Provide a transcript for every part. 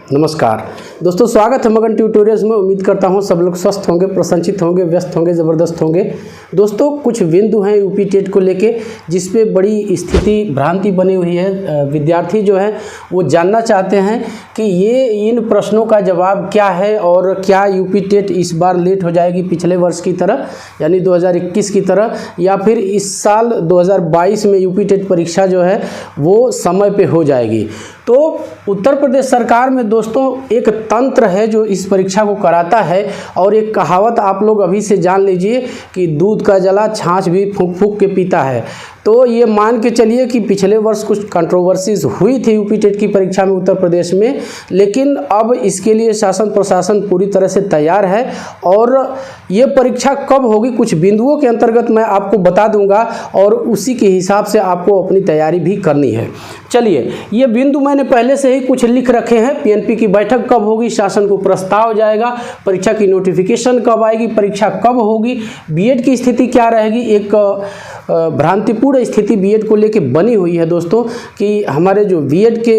नमस्कार दोस्तों, स्वागत है मगन ट्यूटोरियल्स में। उम्मीद करता हूं सब लोग स्वस्थ होंगे, प्रसन्नचित होंगे, व्यस्त होंगे, ज़बरदस्त होंगे। दोस्तों, कुछ बिंदु हैं यूपी टेट को लेके जिस पे बड़ी स्थिति भ्रांति बनी हुई है। विद्यार्थी जो है वो जानना चाहते हैं कि ये इन प्रश्नों का जवाब क्या है और क्या यूपी टेट इस बार लेट हो जाएगी पिछले वर्ष की तरह, यानी 2021 की तरह, या फिर इस साल 2022 में यूपी टेट परीक्षा जो है वो समय पे हो जाएगी। तो उत्तर प्रदेश सरकार में दोस्तों एक तंत्र है जो इस परीक्षा को कराता है, और एक कहावत आप लोग अभी से जान लीजिए कि दूध का जला छाछ भी फूंक फूंक के पीता है। तो ये मान के चलिए कि पिछले वर्ष कुछ कंट्रोवर्सीज हुई थी यूपी टेट की परीक्षा में उत्तर प्रदेश में, लेकिन अब इसके लिए शासन प्रशासन पूरी तरह से तैयार है। और ये परीक्षा कब होगी कुछ बिंदुओं के अंतर्गत मैं आपको बता दूंगा, और उसी के हिसाब से आपको अपनी तैयारी भी करनी है। चलिए, ये बिंदु मैंने पहले से ही कुछ लिख रखे हैं। पीएनपी की बैठक कब होगी, शासन को प्रस्ताव जाएगा, परीक्षा की नोटिफिकेशन कब आएगी, परीक्षा कब होगी, बीएड की स्थिति क्या रहेगी। एक भ्रांतिपूर्ण स्थिति बीएड को लेके बनी हुई है दोस्तों कि हमारे जो बीएड के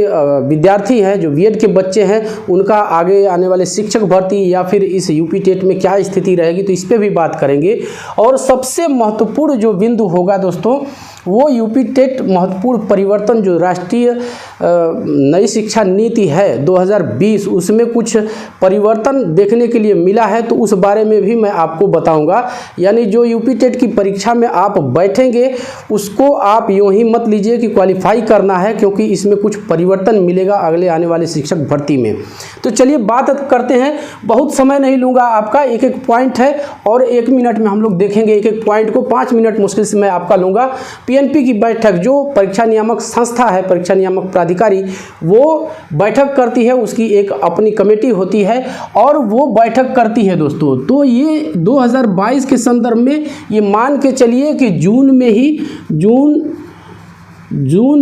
विद्यार्थी हैं, जो बीएड के बच्चे हैं, उनका आगे आने वाले शिक्षक भर्ती या फिर इस यूपी टेट में क्या स्थिति रहेगी, तो इस पर भी बात करेंगे। और सबसे महत्वपूर्ण जो बिंदु होगा दोस्तों वो यूपी टेट महत्वपूर्ण परिवर्तन जो राष्ट्रीय नई शिक्षा नीति है 2020, उसमें कुछ परिवर्तन देखने के लिए मिला है, तो उस बारे में भी मैं आपको बताऊंगा। यानी जो यूपी टेट की परीक्षा में आप बैठेंगे उसको आप यूं ही मत लीजिए कि क्वालिफाई करना है, क्योंकि इसमें कुछ परिवर्तन मिलेगा अगले आने वाले शिक्षक भर्ती में। तो चलिए बात करते हैं, बहुत समय नहीं लूँगा आपका, एक एक पॉइंट है और 1 मिनट में हम लोग देखेंगे एक एक पॉइंट को। 5 मिनट मुश्किल से मैं आपका लूँगा। पीएनपी की बैठक जो परीक्षा नियामक संस्था है, परीक्षा नियामक प्राधिकारी, वो बैठक करती है, उसकी एक अपनी कमेटी होती है और वो बैठक करती है दोस्तों। तो ये 2022 के संदर्भ में ये मान के चलिए कि जून में ही जून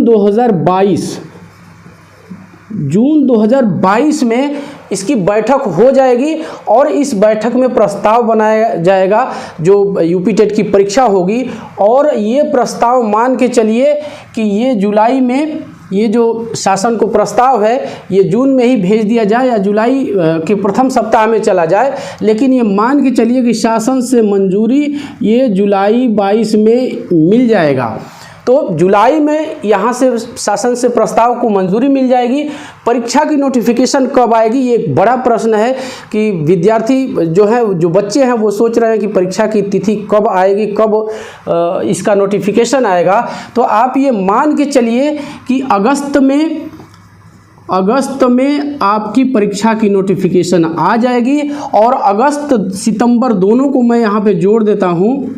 2022 में इसकी बैठक हो जाएगी, और इस बैठक में प्रस्ताव बनाया जाएगा जो यूपी टेट की परीक्षा होगी। और ये प्रस्ताव मान के चलिए कि ये जुलाई में, ये जो शासन को प्रस्ताव है ये जून में ही भेज दिया जाए या जुलाई के प्रथम सप्ताह में चला जाए, लेकिन ये मान के चलिए कि शासन से मंजूरी ये जुलाई 22 में मिल जाएगा। तो जुलाई में यहाँ से शासन से प्रस्ताव को मंजूरी मिल जाएगी। परीक्षा की नोटिफिकेशन कब आएगी, ये एक बड़ा प्रश्न है कि विद्यार्थी जो है, जो बच्चे हैं, वो सोच रहे हैं कि परीक्षा की तिथि कब आएगी, कब इसका नोटिफिकेशन आएगा। तो आप ये मान के चलिए कि अगस्त में आपकी परीक्षा की नोटिफिकेशन आ जाएगी, और अगस्त सितंबर दोनों को मैं यहाँ पे जोड़ देता हूँ,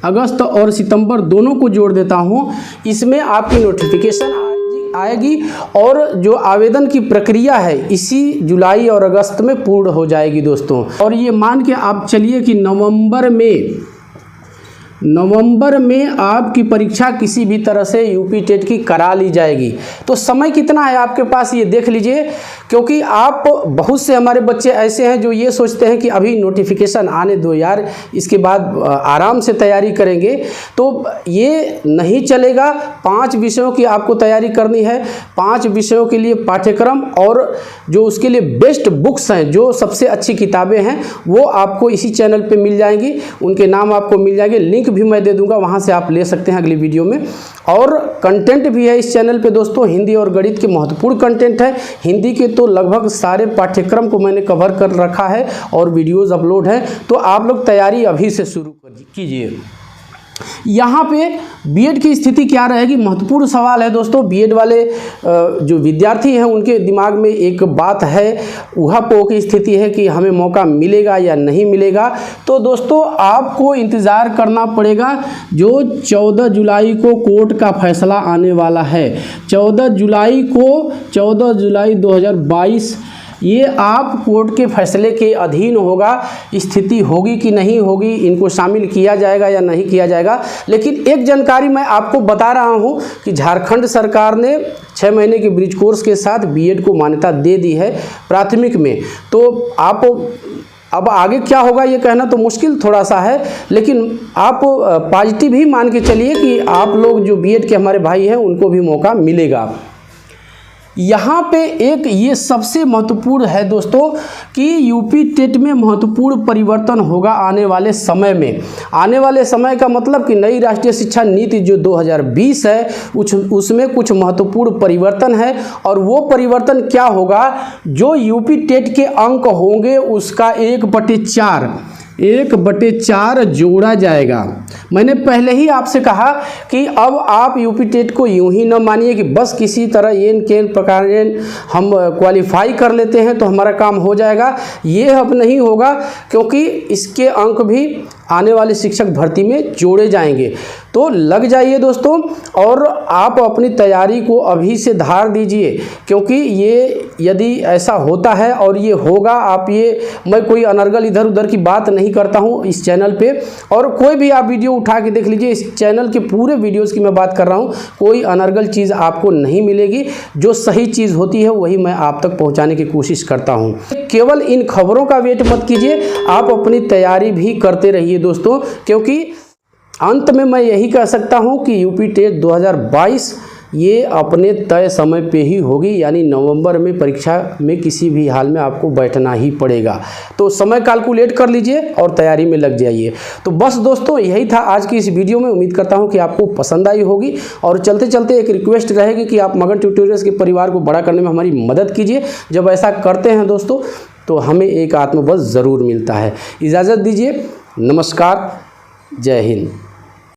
अगस्त और सितंबर दोनों को जोड़ देता हूं। इसमें आपकी नोटिफिकेशन आएगी और जो आवेदन की प्रक्रिया है इसी जुलाई और अगस्त में पूर्ण हो जाएगी दोस्तों। और ये मान के आप चलिए कि नवंबर में आपकी परीक्षा किसी भी तरह से यूपी टेट की करा ली जाएगी। तो समय कितना है आपके पास ये देख लीजिए, क्योंकि आप बहुत से हमारे बच्चे ऐसे हैं जो ये सोचते हैं कि अभी नोटिफिकेशन आने दो यार, इसके बाद आराम से तैयारी करेंगे। तो ये नहीं चलेगा। 5 विषयों की आपको तैयारी करनी है, 5 विषयों के लिए पाठ्यक्रम और जो उसके लिए बेस्ट बुक्स हैं, जो सबसे अच्छी किताबें हैं, वो आपको इसी चैनल पे मिल जाएंगी। उनके नाम आपको मिल जाएंगे, लिंक भी मैं दे दूंगा, वहां से आप ले सकते हैं अगली वीडियो में। और कंटेंट भी है इस चैनल पे दोस्तों, हिंदी और गणित के महत्वपूर्ण कंटेंट है। हिंदी के तो लगभग सारे पाठ्यक्रम को मैंने कवर कर रखा है और वीडियोस अपलोड हैं। तो आप लोग तैयारी अभी से शुरू कीजिए। यहाँ पे बीएड की स्थिति क्या रहेगी, महत्वपूर्ण सवाल है दोस्तों। बीएड वाले जो विद्यार्थी हैं उनके दिमाग में एक बात है, ऊहापोह की स्थिति है कि हमें मौका मिलेगा या नहीं मिलेगा। तो दोस्तों आपको इंतज़ार करना पड़ेगा। जो 14 जुलाई को कोर्ट का फैसला आने वाला है, 14 जुलाई 2022, ये आप कोर्ट के फैसले के अधीन होगा। स्थिति होगी कि नहीं होगी, इनको शामिल किया जाएगा या नहीं किया जाएगा। लेकिन एक जानकारी मैं आपको बता रहा हूं कि झारखंड सरकार ने 6 महीने के ब्रिज कोर्स के साथ बीएड को मान्यता दे दी है प्राथमिक में। तो आप अब आगे क्या होगा ये कहना तो मुश्किल थोड़ा सा है, लेकिन आप पॉजिटिव ही मान के चलिए कि आप लोग जो बीएड के हमारे भाई हैं उनको भी मौका मिलेगा। यहाँ पे एक ये सबसे महत्वपूर्ण है दोस्तों कि यूपी टेट में महत्वपूर्ण परिवर्तन होगा आने वाले समय में। आने वाले समय का मतलब कि नई राष्ट्रीय शिक्षा नीति जो 2020 है उसमें कुछ महत्वपूर्ण परिवर्तन है। और वो परिवर्तन क्या होगा, जो यूपी टेट के अंक होंगे उसका 1/4 जोड़ा जाएगा। मैंने पहले ही आपसे कहा कि अब आप यूपी टेट को यूं ही न मानिए कि बस किसी तरह येन केन प्रकार हम क्वालिफाई कर लेते हैं तो हमारा काम हो जाएगा। ये अब नहीं होगा, क्योंकि इसके अंक भी आने वाले शिक्षक भर्ती में जोड़े जाएंगे। तो लग जाइए दोस्तों, और आप अपनी तैयारी को अभी से धार दीजिए, क्योंकि ये यदि ऐसा होता है और ये होगा, मैं कोई अनर्गल इधर उधर की बात नहीं करता हूँ इस चैनल पे, और कोई भी आप वीडियो उठा के देख लीजिए, इस चैनल के पूरे वीडियोस की मैं बात कर रहा हूँ, कोई अनर्गल चीज़ आपको नहीं मिलेगी। जो सही चीज़ होती है वही मैं आप तक पहुँचाने की कोशिश करता हूँ। केवल इन खबरों का वेट मत कीजिए, आप अपनी तैयारी भी करते रहिए दोस्तों, क्योंकि अंत में मैं यही कह सकता हूं कि यूपी टेट 2022 ये अपने तय समय पे ही होगी, यानी नवंबर में परीक्षा में किसी भी हाल में आपको बैठना ही पड़ेगा। तो समय कैलकुलेट कर लीजिए और तैयारी में लग जाइए। तो बस दोस्तों यही था आज की इस वीडियो में। उम्मीद करता हूं कि आपको पसंद आई होगी, और चलते चलते एक रिक्वेस्ट रहेगी कि आप मगन ट्यूटोरियल्स के परिवार को बड़ा करने में हमारी मदद कीजिए। जब ऐसा करते हैं दोस्तों तो हमें एक आत्मबल ज़रूर मिलता है। इजाज़त दीजिए, नमस्कार, जय हिंद।